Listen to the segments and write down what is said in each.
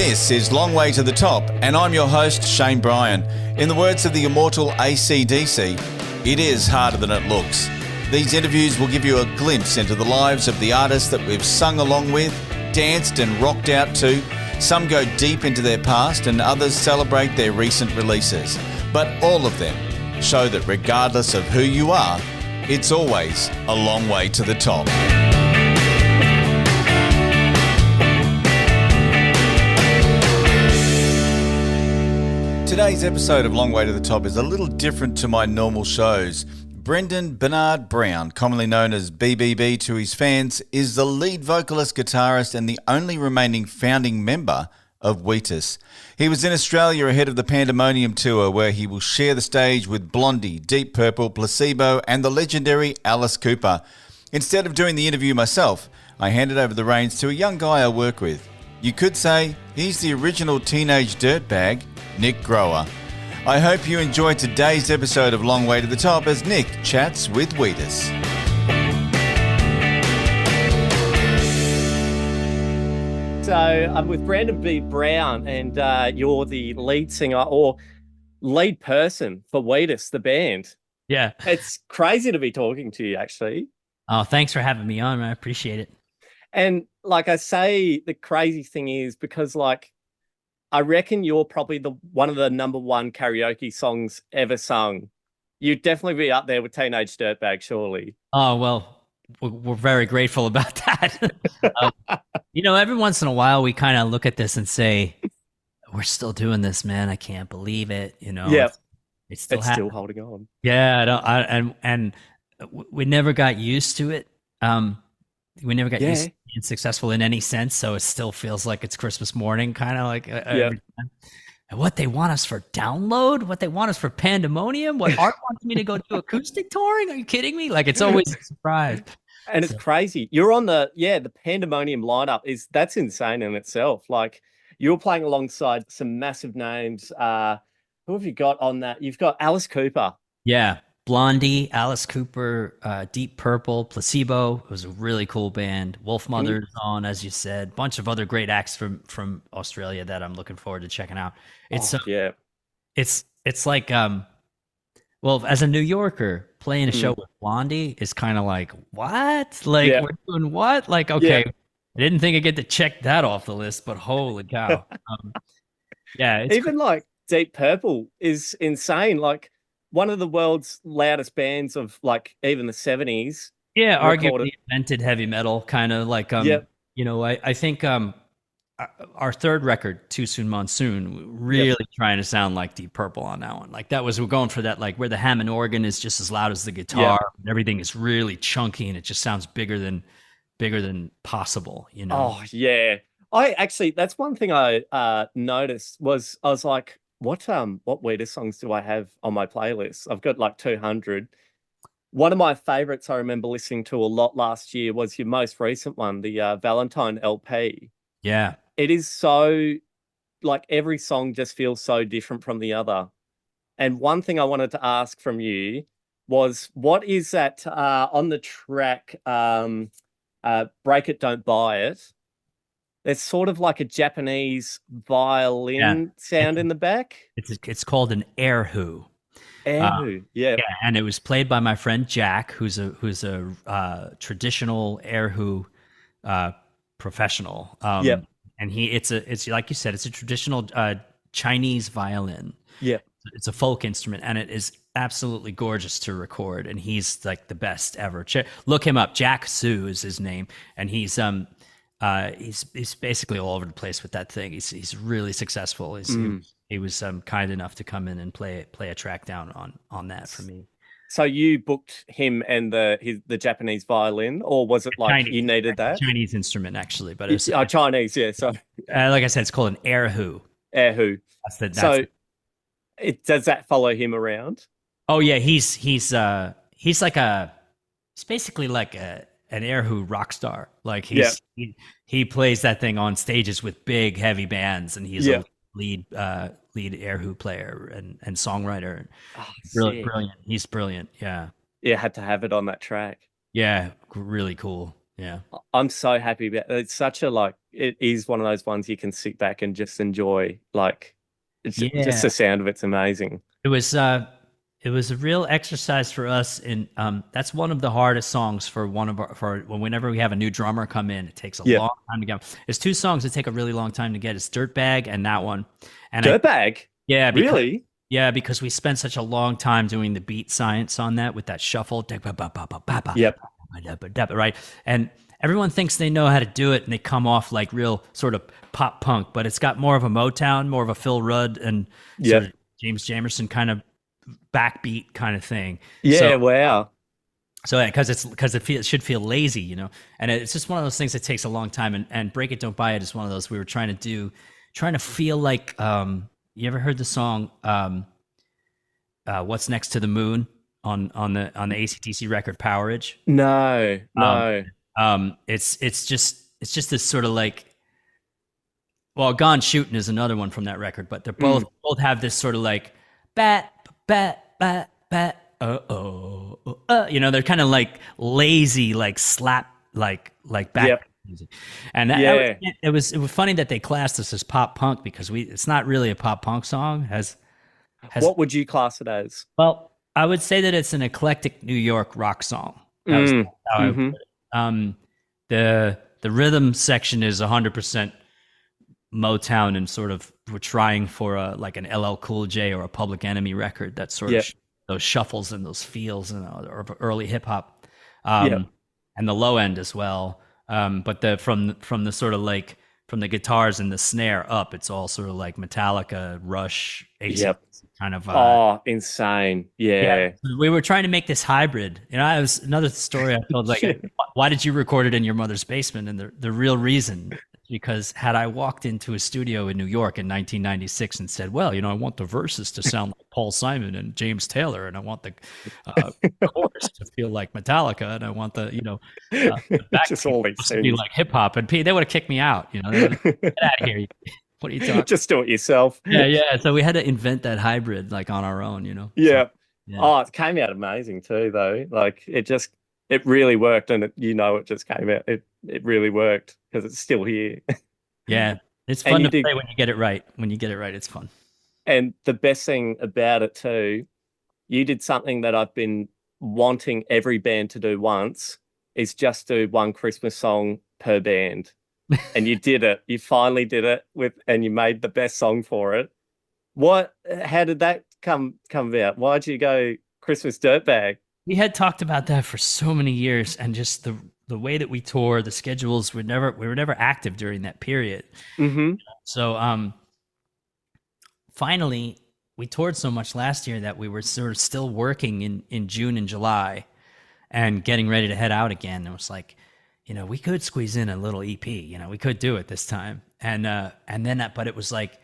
This is Long Way to the Top, and I'm your host, Shane Bryan. In the words of the immortal AC/DC, it is harder than it looks. These interviews will give you a glimpse into the lives of the artists that we've sung along with, danced and rocked out to. Some go deep into their past and others celebrate their recent releases. But all of them show that regardless of who you are, it's always a long way to the top. Today's episode of Long Way to the Top is a little different to my normal shows. Brendan Bernard Brown, commonly known as BBB to his fans, is the lead vocalist, guitarist, and the only remaining founding member of Wheatus. He was in Australia ahead of the Pandemonium tour, where he will share the stage with Blondie, Deep Purple, Placebo, and the legendary Alice Cooper. Instead of doing the interview myself, I handed over the reins to a young guy I work with. You could say he's the original Teenage Dirtbag, Nic Groer. I hope you enjoy today's episode of Long Way to the Top as Nic chats with Wheatus. So I'm with Brandon B. Brown, and you're the lead singer or lead person for Wheatus, the band. Yeah. It's crazy to be talking to you, actually. Oh, thanks for having me on. I appreciate it. And like I say, the crazy thing is because I reckon you're probably one of the number one karaoke songs ever sung. You'd definitely be up there with Teenage Dirtbag, surely. Oh, well, we're very grateful about that. Every once in a while we kind of look at this and say, we're still doing this, man. I can't believe it. Yeah, it's still holding on. Yeah, and we never got used to it. We never got used to being successful in any sense, so it still feels like it's Christmas morning, kind of like every time. And what they want us for download, what they want us for Pandemonium, what Art wants me to go do acoustic touring? Are you kidding me? Like, it's always a surprise. And it's crazy. You're on the Pandemonium lineup. That's insane in itself. Like, you're playing alongside some massive names. Who have you got on that? You've got Alice Cooper. Yeah. Blondie, Alice Cooper, Deep Purple, Placebo. It was a really cool band. Wolf Mother's on, as you said. Bunch of other great acts from Australia that I'm looking forward to checking out. It's like well, as a New Yorker, playing a show with Blondie is kind of like, what? Like, we're doing what? Like, okay, I didn't think I'd get to check that off the list, but holy cow. It's even like Deep Purple is insane. Like, one of the world's loudest bands of even the 70s. Yeah, arguably invented heavy metal, kind of like, I think our third record, Too Soon Monsoon, really trying to sound like Deep Purple on that one. Like, we're going for that, like where the Hammond organ is just as loud as the guitar. And everything is really chunky and it just sounds bigger than possible, Oh, yeah. That's one thing I noticed was I was like, what Wheatus songs do I have on my playlist? I've got like 200. One of my favorites I remember listening to a lot last year was your most recent one, the Valentine LP. Yeah. It is so, like, every song just feels so different from the other. And one thing I wanted to ask from you was, what is that on the track, Break It, Don't Buy It? There's sort of like a Japanese violin sound in the back. It's called an erhu. Erhu, yeah. And it was played by my friend Jack, who's a traditional erhu professional. And it's like you said, it's a traditional Chinese violin. Yeah, it's a folk instrument, and it is absolutely gorgeous to record. And he's like the best ever. Look him up. Jack Su is his name, and he's basically all over the place with that thing. He's really successful. He was kind enough to come in and play a track down on that for me. So you booked him and the Japanese violin, or was it like Chinese, you needed that? Chinese instrument, actually, but it's Chinese, yeah. So like I said, it's called an erhu. Erhu. Does that follow him around? Oh yeah, he's basically like an erhu rock star. Like he plays that thing on stages with big heavy bands, and he's a lead erhu player and songwriter. Brilliant. He's brilliant. Yeah. Yeah, had to have it on that track. Yeah, really cool. Yeah. I'm so happy about it. It's such a like it is one of those ones you can sit back and just enjoy. Like just Yeah. the sound of it's amazing. It was a real exercise for us in that's one of the hardest songs for whenever we have a new drummer come in. It takes a Yeah. long time to get. There's two songs that take a really long time to get. It's Dirtbag and that one. And Dirtbag? yeah, Really? yeah, because we spent such a long time doing the beat science on that with that shuffle. Yep. Right. And everyone thinks they know how to do it and they come off like real sort of pop punk, but it's got more of a Motown, more of a Phil Rudd and sort of James Jamerson kind of backbeat kind of thing. Yeah, wow. So because it should feel lazy, you know, and it's just one of those things that takes a long time. And Break It Don't Buy It is one of those we were trying to feel like. You ever heard the song "What's Next to the Moon" on the AC/DC record Powerage? No. It's just this sort of like. Well, Gone Shootin' is another one from that record, but they're both have this sort of like bat. You know, they're kind of like lazy, like slap, like back music. And it was funny that they classed us as pop punk because it's not really a pop punk song. What would you class it as? Well, I would say that it's an eclectic New York rock song. That was how I would put it. The rhythm section is 100% Motown, and sort of we're trying for like an LL Cool J or a Public Enemy record. That sort of those shuffles and those feels and or early hip hop, and the low end as well. But from the sort of like from the guitars and the snare up, it's all sort of like Metallica, Rush, kind of. Oh, insane! Yeah, we were trying to make this hybrid. You know, it was another story I told. Like, why did you record it in your mother's basement? And the real reason. Because had I walked into a studio in New York in 1996 and said, well, you know, I want the verses to sound like Paul Simon and James Taylor, and I want the chorus to feel like Metallica, and I want the, you know, the back just all these to be like hip hop, and they would have kicked me out. You know, get out of here. What are you talking? Just do it yourself. Yeah. So we had to invent that hybrid like on our own, you know? Yeah. Oh, it came out amazing too, though. Like it really worked, and it just came out. It really worked because it's still here. Yeah, it's fun to play when you get it right. When you get it right, it's fun. And the best thing about it too, you did something that I've been wanting every band to do once, is just do one Christmas song per band. And you did it. You finally did it and you made the best song for it. How did that come about? Why'd you go Christmas Dirtbag? We had talked about that for so many years, and just the way that we tour, the schedules, we were never active during that period. So finally, we toured so much last year that we were sort of still working in June and July and getting ready to head out again. And it was like, you know, we could squeeze in a little EP, you know, we could do it this time. But it was like,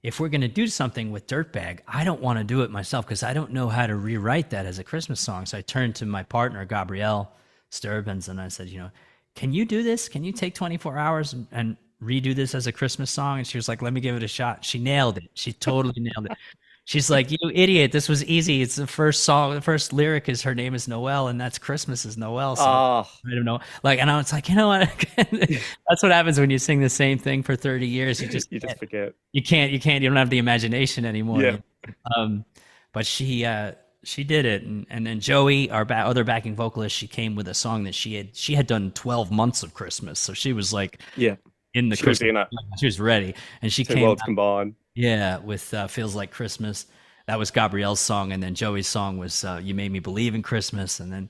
if we're going to do something with Dirtbag, I don't want to do it myself because I don't know how to rewrite that as a Christmas song. So I turned to my partner, Gabrielle Sturbans, and I said, you know, can you do this? Can you take 24 hours and redo this as a Christmas song? And she was like, let me give it a shot. She nailed it. She totally nailed it. She's like, you idiot, this was easy. It's the first song. The first lyric is her name is Noel, and that's Christmas is Noel. So I don't know. Like, and I was like, you know what? That's what happens when you sing the same thing for 30 years. You just forget. You don't have the imagination anymore. Yeah. But she did it. And then Joey, our other backing vocalist, she came with a song that she had done 12 months of Christmas. So she was like, in the Christmas. She was ready. And she came worlds combined. Yeah, with Feels Like Christmas. That was Gabrielle's song, and then Joey's song was You Made Me Believe in Christmas, and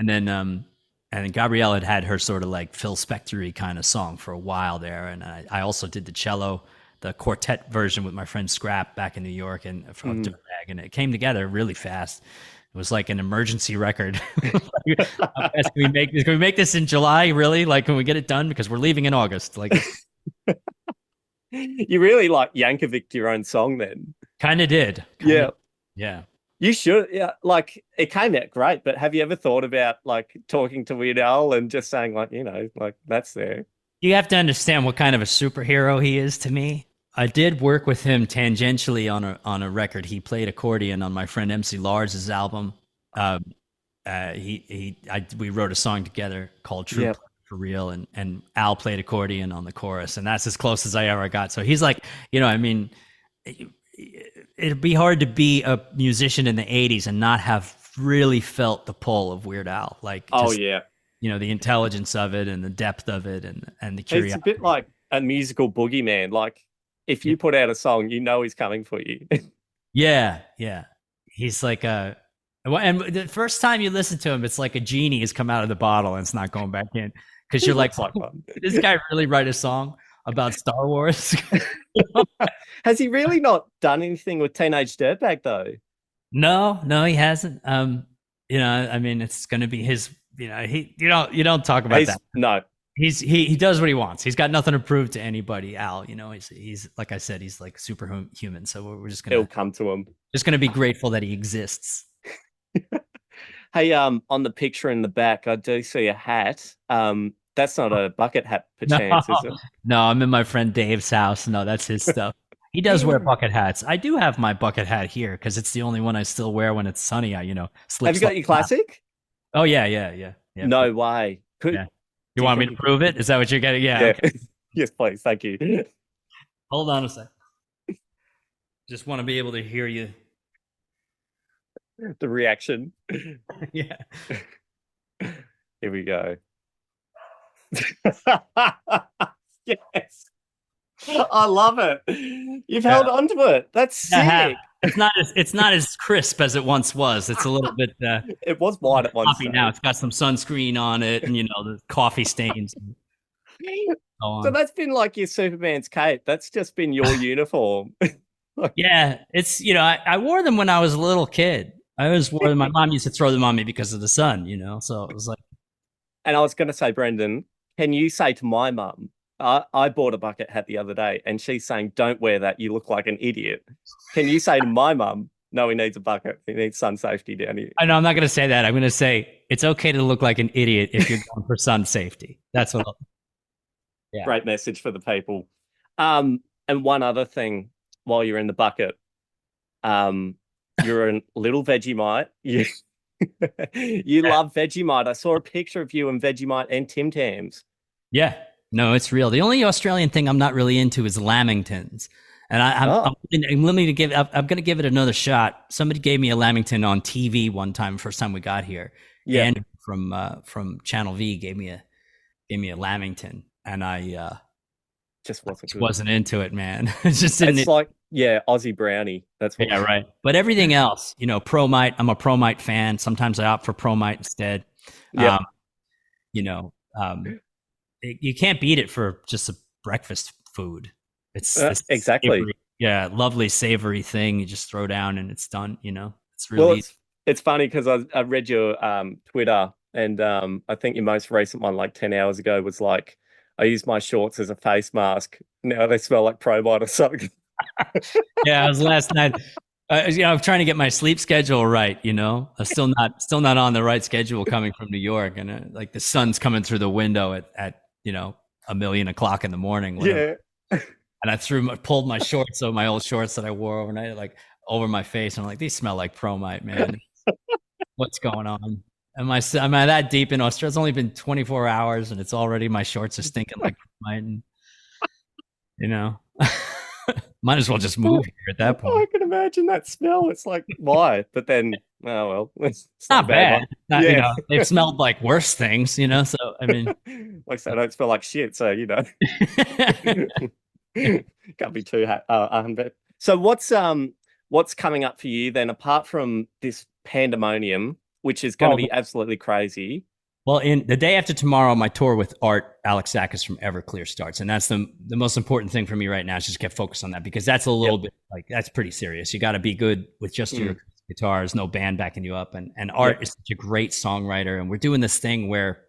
then Gabrielle had her sort of like Phil Spector-y kind of song for a while there, and I also did the cello, the quartet version with my friend Scrap back in New York and from Dirtbag, and it came together really fast. It was like an emergency record. How fast can we make this in July? Really? Like, can we get it done? Because we're leaving in August. Like. You really like Yankovic your own song then. Kind of did. Yeah. You should. Yeah. Like, it came out great, but have you ever thought about like talking to Weird Al and just saying like, you know, like that's there? You have to understand what kind of a superhero he is to me. I did work with him tangentially on a record. He played accordion on my friend MC Lars's album. We wrote a song together called True Play for real. And Al played accordion on the chorus, and that's as close as I ever got. So he's like, I mean, it'd be hard to be a musician in the 80s and not have really felt the pull of Weird Al. Like, just, the intelligence of it and the depth of it and the curiosity. It's a bit like a musical boogeyman. Like, if you put out a song, he's coming for you. Yeah. He's like and the first time you listen to him, it's like a genie has come out of the bottle and it's not going back in, because you're like, did this guy really write a song about Star Wars? Has he really not done anything with Teenage Dirtbag though? No, he hasn't. I mean, it's going to be his. You don't talk about that. No, he does what he wants. He's got nothing to prove to anybody. Al, he's like I said, he's like superhuman. So we're just gonna. It'll come to him. Just gonna be grateful that he exists. Hey, on the picture in the back, I do see a hat. That's not a bucket hat, perchance, is it? No, I'm in my friend Dave's house. No, that's his stuff. He does wear bucket hats. I do have my bucket hat here because it's the only one I still wear when it's sunny. I, slip. Have you got your classic? Oh yeah. No way. Yeah. You want me to prove it? Is that what you're getting? Yeah. Okay. Yes, please. Thank you. Hold on a sec. Just want to be able to hear you. The reaction. Yeah. Here we go. Yes. I love it. You've held on to it. That's sick. It's not as crisp as it once was. It's a little bit. It was white at once. Now it's got some sunscreen on it, and the coffee stains. So that's been like your Superman's cape. That's just been your uniform. Yeah, it's I wore them when I was a little kid. I always wore them. My mom used to throw them on me because of the sun. So it was like. And I was going to say, Brendan, can you say to my mum? I bought a bucket hat the other day and she's saying, don't wear that. You look like an idiot. Can you say to my mum, no, he needs a bucket. He needs sun safety down here. I know I'm not going to say that. I'm going to say it's okay to look like an idiot if you're going for sun safety. That's what yeah. Great message for the people. And one other thing while you're in the bucket, you're a little Vegemite. You love Vegemite. I saw a picture of you and Vegemite and Tim Tams. Yeah. No, it's real. The only Australian thing I'm not really into is Lamingtons, and I'm willing to give. I'm going to give it another shot. Somebody gave me a Lamington on TV one time. First time we got here, and from Channel V gave me a Lamington, and I just wasn't into it, man. It's like Aussie brownie. That's what right. But everything else, Promite. I'm a Promite fan. Sometimes I opt for Promite instead. Yeah. You can't beat it for just a breakfast food. It's exactly savory, lovely savory thing. You just throw down and it's done. It's really. Well, it's funny because I read your Twitter and I think your most recent one, like 10 hours ago, was like, I used my shorts as a face mask. Now they smell like Probite or something. Yeah, it was last night. I'm trying to get my sleep schedule right. I'm still not on the right schedule coming from New York, and like the sun's coming through the window at 1:00,000 in the morning. Yeah. And I pulled my shorts, so my old shorts that I wore overnight, like over my face. And I'm like, these smell like Promite, man. What's going on? Am I that deep in Australia? It's only been 24 hours, and it's already my shorts are stinking like Promite. And, might as well just move here at that point. I can imagine that smell. It's like, why? But then, oh well, it's not bad. They've smelled like worse things, So I mean, like I said, I don't smell like shit. So can't be too So what's coming up for you then, apart from this Pandemonium, which is going to be absolutely crazy? Well, in the day after tomorrow, my tour with Art Alexakis from Everclear starts. And that's the most important thing for me right now is just get focused on that, because that's a little bit like, that's pretty serious. You got to be good with just your guitars, no band backing you up. And Art is such a great songwriter. And we're doing this thing where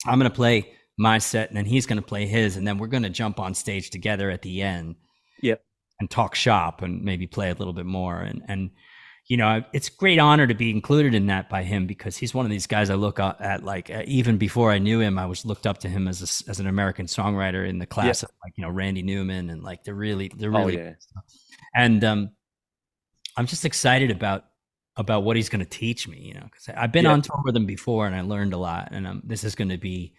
I'm going to play my set and then he's going to play his. And then we're going to jump on stage together at the end and talk shop and maybe play a little bit more. And it's a great honor to be included in that by him, because he's one of these guys I look at, like, even before I knew him, I was looked up to him as an American songwriter in the class of Randy Newman, and like they're really and I'm just excited about what he's going to teach me, because I've been on tour with him before and I learned a lot, and this is going to be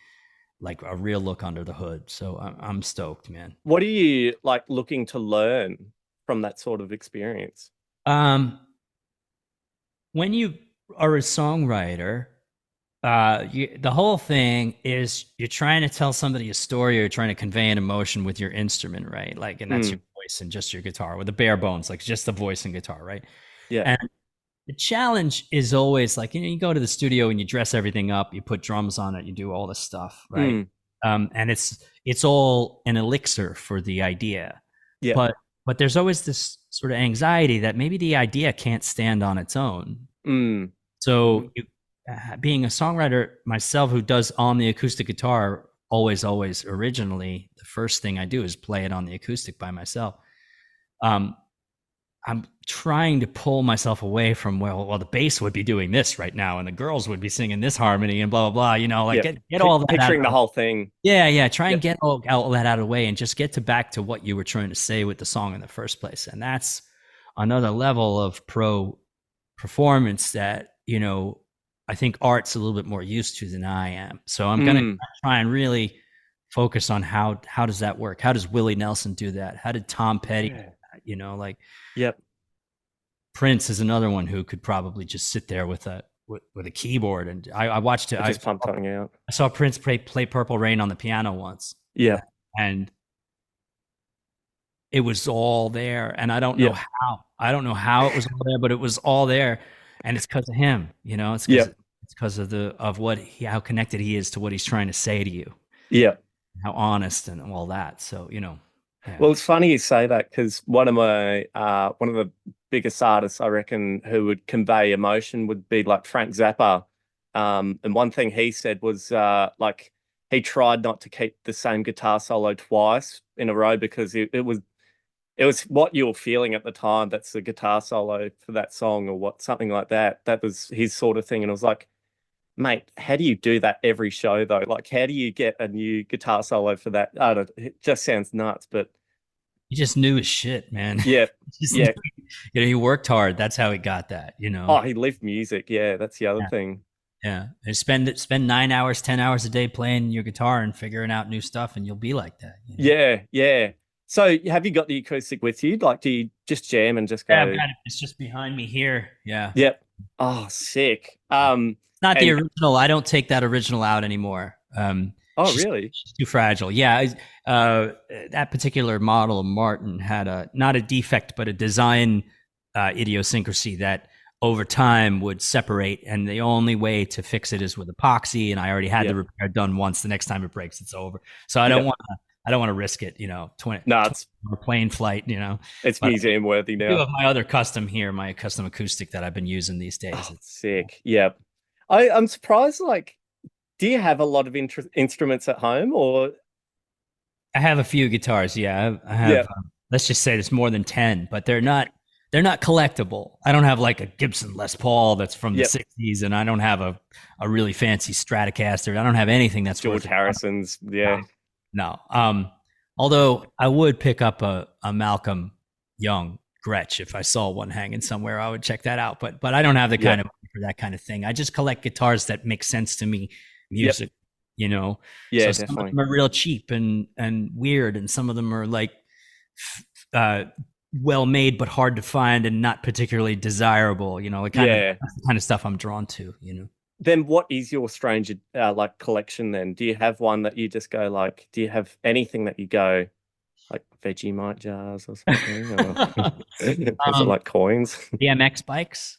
like a real look under the hood. So I'm stoked, man. What are you like looking to learn from that sort of experience? When you are a songwriter, the whole thing is you're trying to tell somebody a story, or you're trying to convey an emotion with your instrument, right? Like, and that's your voice and just your guitar, with the bare bones, like just the voice and guitar, right? Yeah. And the challenge is always like, you go to the studio and you dress everything up, you put drums on it, you do all this stuff, right? And it's all an elixir for the idea. Yeah. But there's always this sort of anxiety that maybe the idea can't stand on its own. So being a songwriter myself, who does on the acoustic guitar always originally, the first thing I do is play it on the acoustic by myself. I'm trying to pull myself away from, well, the bass would be doing this right now, and the girls would be singing this harmony, and blah, blah, blah, like get all that picturing the whole thing. Yeah. Try and get all that out of the way and just get back to what you were trying to say with the song in the first place. And that's another level of pro performance that, I think art's a little bit more used to than I am. So I'm going to try and really focus on how does that work? How does Willie Nelson do that? How did Tom Petty, Yep. Prince is another one who could probably just sit there with a keyboard. And I watched it. I saw Prince play Purple Rain on the piano once. Yeah. And it was all there. And I don't know how it was all there, but it was all there. And it's because of him, it's because of how connected he is to what he's trying to say to you. Yeah. How honest and all that. So, Yeah. Well, it's funny you say that, because one of the biggest artists, I reckon, who would convey emotion would be like Frank Zappa. And one thing he said was like he tried not to keep the same guitar solo twice in a row, because it was what you were feeling at the time. That's the guitar solo for that song, or something like that. That was his sort of thing. And it was like, mate, how do you do that every show though? Like, how do you get a new guitar solo for that? I don't know, it just sounds nuts, but he just knew his shit, man. Yeah. He worked hard. That's how he got that, Oh, he lived music. Yeah, that's the other thing. Yeah. And spend 9 hours, 10 hours a day playing your guitar and figuring out new stuff, and you'll be like that. Yeah. So have you got the acoustic with you? Like, do you just jam and just go? Yeah, it's just behind me here. Yeah. Yep. Oh, sick. It's not the original. I don't take that original out anymore. Oh, really? It's too fragile. Yeah. That particular model of Martin had not a defect, but a design idiosyncrasy that over time would separate. And the only way to fix it is with epoxy. And I already had the repair done once. The next time it breaks, it's over. So I don't want to risk it, 20 plane flight, It's museum worthy now. I do have my other custom here, my custom acoustic that I've been using these days. Oh, sick. Yeah. I'm surprised, like, do you have a lot of instruments at home, or? I have a few guitars. Yeah, I have. Let's just say there's more than 10, but they're not collectible. I don't have like a Gibson Les Paul that's from the 60s, and I don't have a really fancy Stratocaster. I don't have anything that's George Harrison's. Yeah. No. Although I would pick up a Malcolm Young Gretsch if I saw one hanging somewhere. I would check that out. But I don't have the kind of money for that kind of thing. I just collect guitars that make sense to me. Music, Yeah, so definitely. some of them are real cheap and weird, and some of them are like well made but hard to find and not particularly desirable. That's the kind of stuff I'm drawn to. Then what is your strange like collection? Then do you have one that you just go like? Do you have anything that you go like Vegemite jars or something? Or is it like coins? BMX bikes.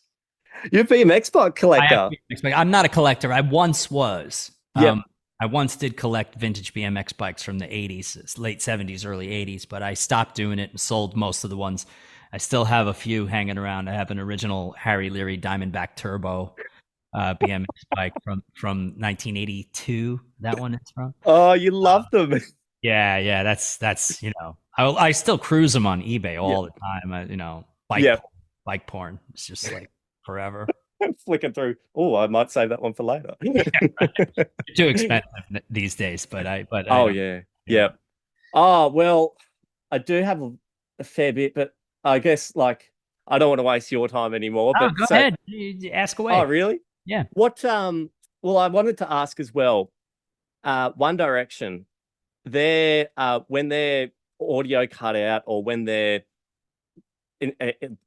You're a BMX bike collector. I'm not a collector. I once was. I once did collect vintage BMX bikes from the 80s, late 70s, early 80s, but I stopped doing it and sold most of the ones. I still have a few hanging around. I have an original Harry Leary Diamondback Turbo BMX bike from 1982. That one is from. Oh, you love them. Yeah. That's I still cruise them on eBay all the time. Bike porn. It's just like forever. Flicking through. Oh, I might save that one for later. Too expensive these days, but yeah. Oh, well, I do have a fair bit, but I guess like I don't want to waste your time anymore. But go ahead. Ask away. Oh, really? Yeah. What? Well, I wanted to ask as well. One Direction, they're when their audio cut out, or when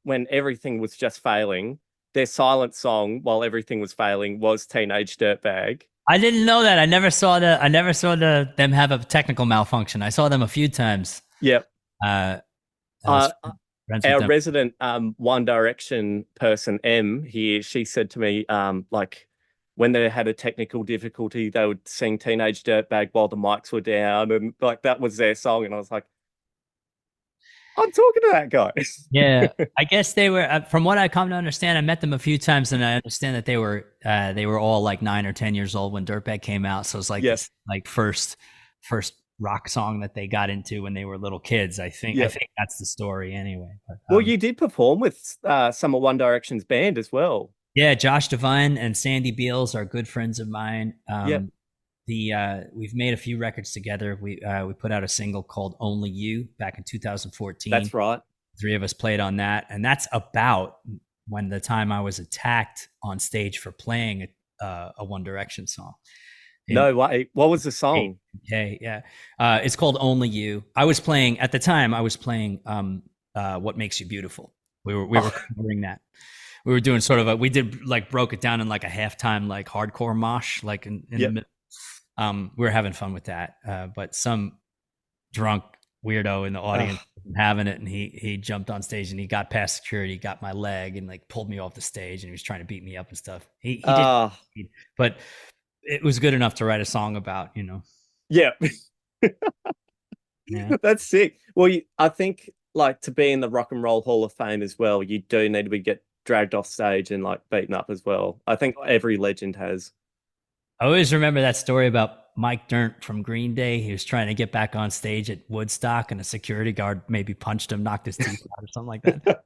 when everything was just failing, their silent song while everything was failing was Teenage Dirtbag. I didn't know that. I never saw them have a technical malfunction. I saw them a few times. Yep. I was friends with Our them. resident One Direction person, she said to me, like, when they had a technical difficulty, they would sing Teenage Dirtbag while the mics were down, and like that was their song. And I was like, I'm talking to that guy. Yeah, I guess they were. From what I come to understand, I met them a few times, and I understand that they were all like 9 or 10 years old when Dirtbag came out. So it's like Yes. this, like first rock song that they got into when they were little kids. I think that's the story anyway. But, Well, you did perform with some of One Direction's band as well. yeah, Josh Devine and Sandy Beals are good friends of mine. Yep. We've made a few records together. We put out a single called Only You back in 2014. That's right. 3 of us played on that, and that's about when the time I was attacked on stage for playing a One Direction song. No way. What was the song? Okay, yeah. It's called Only You. I was playing at the time. What Makes You Beautiful. We were covering that. We were doing sort of we did like broke it down in like a halftime like hardcore mosh like in the middle. We were having fun with that, but some drunk weirdo in the audience wasn't having it, and he jumped on stage and he got past security, got my leg, and like pulled me off the stage, and he was trying to beat me up and stuff. He did, but it was good enough to write a song about, you know. Yeah. Yeah. That's sick. Well, I think like to be in the Rock and Roll Hall of Fame as well, you do need to get dragged off stage and like beaten up as well. I think every legend has. I always remember that story about Mike Dirnt from Green Day. He was trying to get back on stage at Woodstock, and a security guard maybe punched him, knocked his teeth out or something like that.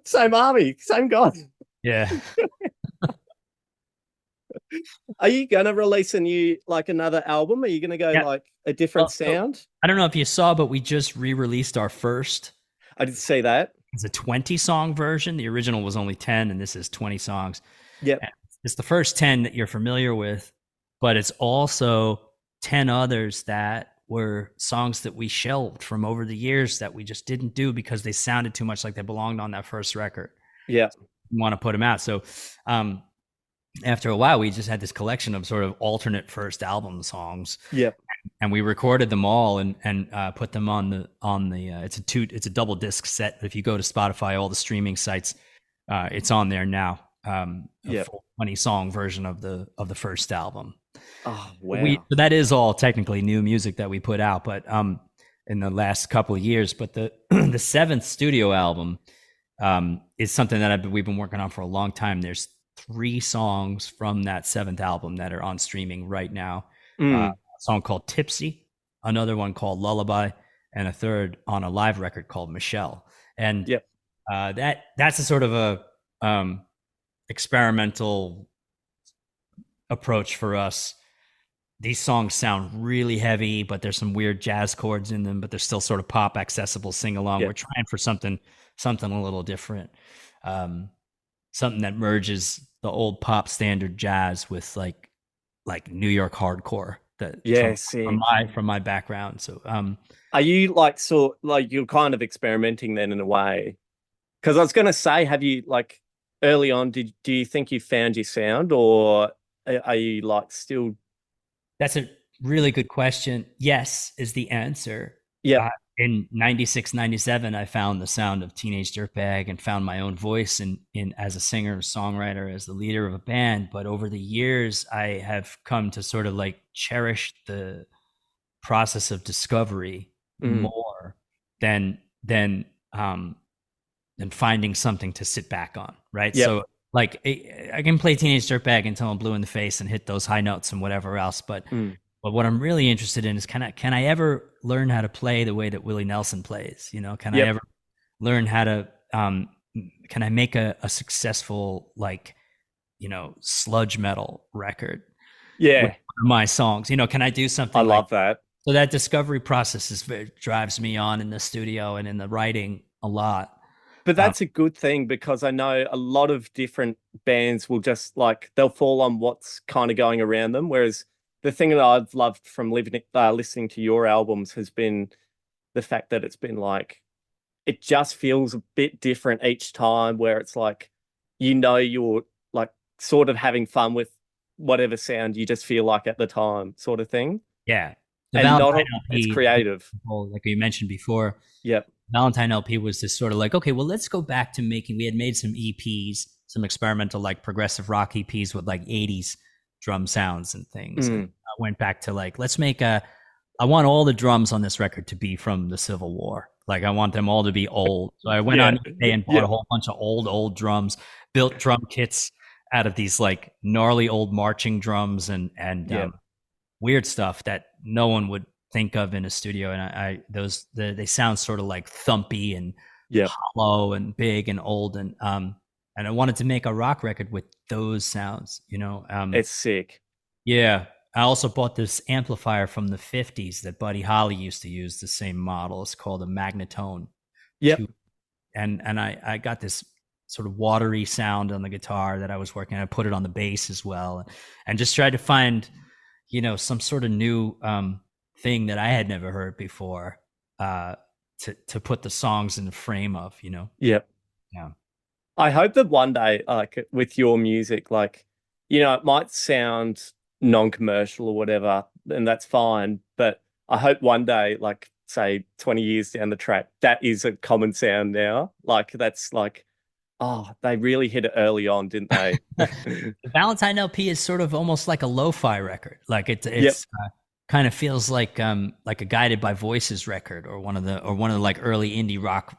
Same army, same guy. Yeah. Are you gonna release another album? Are you gonna go like a different sound? I don't know if you saw, but we just re-released our first. I did see that. It's a 20-song version. The original was only 10, and this is 20 songs. Yep. It's the first 10 that you're familiar with, but it's also 10 others that were songs that we shelved from over the years that we just didn't do because they sounded too much like they belonged on that first record. Yeah. We want to put them out. So after a while, we just had this collection of sort of alternate first album songs. Yep. And we recorded them all and put them on the it's a double disc set. If you go to Spotify, all the streaming sites, it's on there now. A full 20-song version of the first album. Oh wow! So that is all technically new music that we put out, but in the last couple of years. But the the 7th studio album is something that we've been working on for a long time. There's 3 songs from that 7th album that are on streaming right now. A song called Tipsy, another one called Lullaby, and a third on a live record called Michelle. And that's a sort of a experimental approach for us. These songs sound really heavy, but there's some weird jazz chords in them, but they're still sort of pop accessible sing along. We're trying for something a little different, something that merges the old pop standard jazz with like New York hardcore. From my background. So are you you're kind of experimenting then in a way? Because I was going to say, have you like early on, do you think you found your sound, or are you like still? That's a really good question. Yes is the answer. Yeah. In 96, 97, I found the sound of Teenage Dirtbag and found my own voice in as a singer, songwriter, as the leader of a band. But over the years, I have come to sort of like cherish the process of discovery more than finding something to sit back on, right? Yep. So like I can play Teenage Dirtbag until I'm blue in the face and hit those high notes and whatever else, but what I'm really interested in is can I ever learn how to play the way that Willie Nelson plays? You know, can I ever learn how to can I make a successful like, you know, sludge metal record? Yeah, with my songs. You know, can I do something? I love that. So that discovery process drives me on in the studio and in the writing a lot. But that's a good thing, because I know a lot of different bands will just like they'll fall on what's kind of going around them, whereas the thing that I've loved from listening to your albums has been the fact that it's been like, it just feels a bit different each time, where it's like, you're like sort of having fun with whatever sound you just feel like at the time, sort of thing. Yeah. The And Valentine LP, it's creative. like you mentioned before. Yep. Valentine LP was this sort of like, okay, well, let's go back to we had made some EPs, some experimental like progressive rock EPs with like 80s drum sounds and things. And I went back to like, I want all the drums on this record to be from the Civil War. Like I want them all to be old. So I went on eBay and bought a whole bunch of old drums, built drum kits out of these like gnarly old marching drums and weird stuff that no one would think of in a studio. And they sound sort of like thumpy and hollow and big and old. And I wanted to make a rock record with those sounds, it's sick. Yeah. I also bought this amplifier from the 50s that Buddy Holly used to use, the same model. It's called a Magnetone. Yep. And I got this sort of watery sound on the guitar that I was working on. I put it on the bass as well, and just tried to find, some sort of new thing that I had never heard before to put the songs in the frame of, Yep. Yeah. I hope that one day, like with your music, like, it might sound non-commercial or whatever, and that's fine. But I hope one day, like say 20 years down the track, that is a common sound now. Like that's like, oh, they really hit it early on, didn't they? The Valentine LP is sort of almost like a lo-fi record. Like it's kind of feels like a Guided by Voices record, or one of the like early indie rock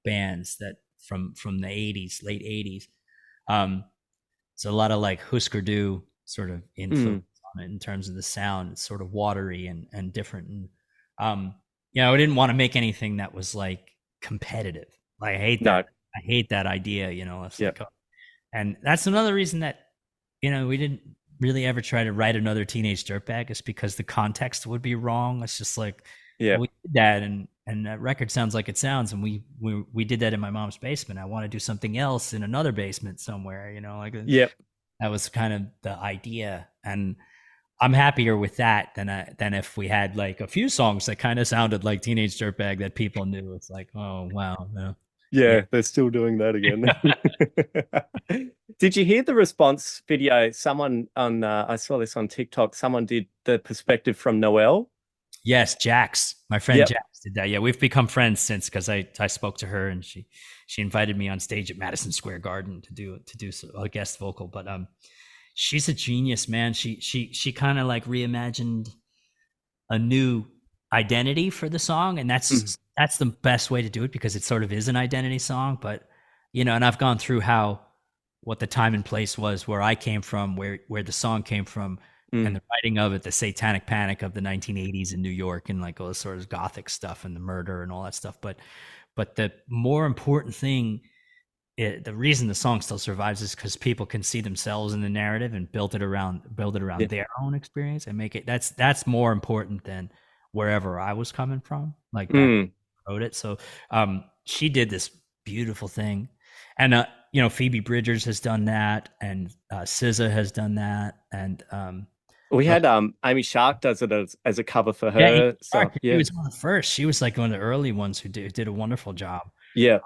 bands that from the 80s, late 80s. So a lot of like Husker Du sort of influence on it in terms of the sound. It's sort of watery and different. And I didn't want to make anything that was like competitive. Like I hate that. I hate that idea, It's like, and that's another reason that, we didn't really ever try to write another Teenage Dirtbag, is because the context would be wrong. It's just like, well, we did that and that record sounds like it sounds, and we did that in my mom's basement. I want to do something else in another basement somewhere, That was kind of the idea, and I'm happier with that than if we had like a few songs that kind of sounded like Teenage Dirtbag that people knew. It's like, oh wow, no. Yeah, they're still doing that again. Did you hear the response video? Someone on I saw this on TikTok. Someone did the perspective from Noelle. Yes, Jax, my friend Jax did that. Yeah, we've become friends since, because I spoke to her and she invited me on stage at Madison Square Garden to do a guest vocal. But she's a genius, man. She kind of like reimagined a new identity for the song, and that's the best way to do it, because it sort of is an identity song. But and I've gone through what the time and place was, where I came from, where the song came from. And the writing of it, the satanic panic of the 1980s in New York, and like all this sort of gothic stuff and the murder and all that stuff. But the more important thing, the reason the song still survives, is because people can see themselves in the narrative and build it around their own experience and make it. That's more important than wherever I was coming from. Like that wrote it. So she did this beautiful thing, and Phoebe Bridgers has done that, and SZA has done that, and we had Amy Shark does it as a cover for her. She was one of the first. She was like one of the early ones who did a wonderful job. Yeah.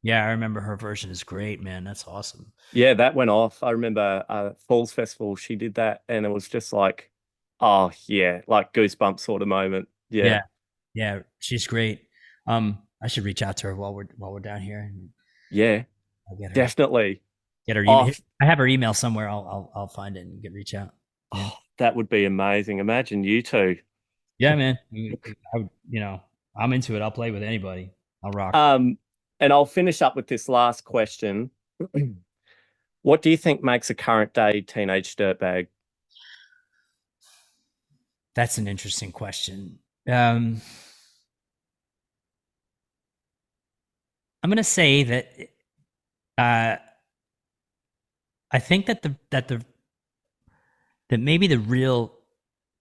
Yeah, I remember her version is great, man. That's awesome. Yeah, that went off. I remember Falls Festival, she did that, and it was just like, oh yeah, like goosebumps sort of moment. Yeah. Yeah, she's great. I should reach out to her while we're down here. Yeah. Definitely. Get her email. I have her email somewhere. I'll find it and reach out. Yeah. Oh, that would be amazing. Imagine you two. Yeah, man. I'm into it. I'll play with anybody. I'll rock. And I'll finish up with this last question. What do you think makes a current day Teenage Dirtbag? That's an interesting question. I'm going to say that I think that maybe the real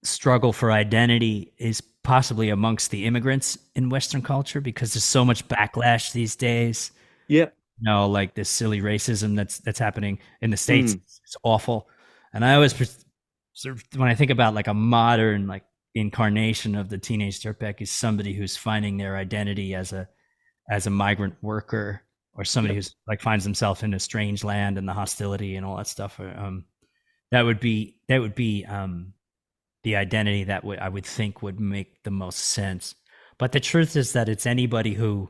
struggle for identity is possibly amongst the immigrants in Western culture, because there's so much backlash these days. Yeah. Like this silly racism that's happening in the States. It's awful. And I always So when I think about like a modern like incarnation of the Teenage Dirtbag is somebody who's finding their identity as a migrant worker, or somebody who's like finds himself in a strange land and the hostility and all that stuff. That would be the identity that I would think would make the most sense. But the truth is that it's anybody who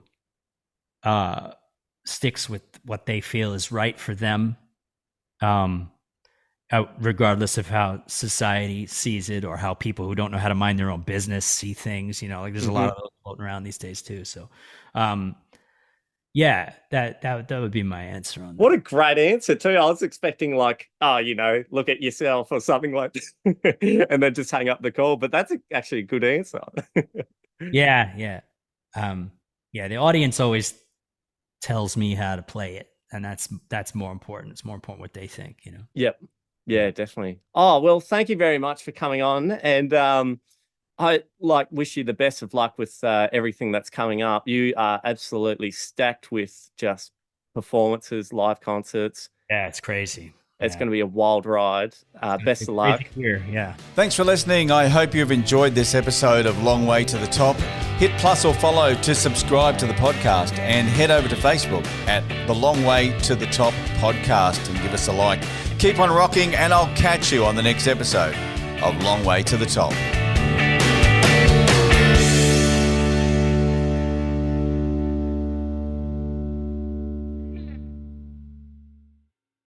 sticks with what they feel is right for them, regardless of how society sees it, or how people who don't know how to mind their own business see things. Like there's a lot of those floating around these days too. So, yeah, that would be my answer on that. What a great answer too. I was expecting like, look at yourself or something like this, and then just hang up the call. But that's actually a good answer. Yeah. The audience always tells me how to play it, and that's more important. It's more important what they think, Yep. Yeah, definitely. Oh, well, thank you very much for coming on, and I wish you the best of luck with everything that's coming up. You are absolutely stacked with just performances, live concerts. Yeah, it's crazy. It's going to be a wild ride. Best of luck. Yeah. Thanks for listening. I hope you've enjoyed this episode of Long Way to the Top. Hit plus or follow to subscribe to the podcast, and head over to Facebook at the Long Way to the Top podcast and give us a like. Keep on rocking, and I'll catch you on the next episode of Long Way to the Top.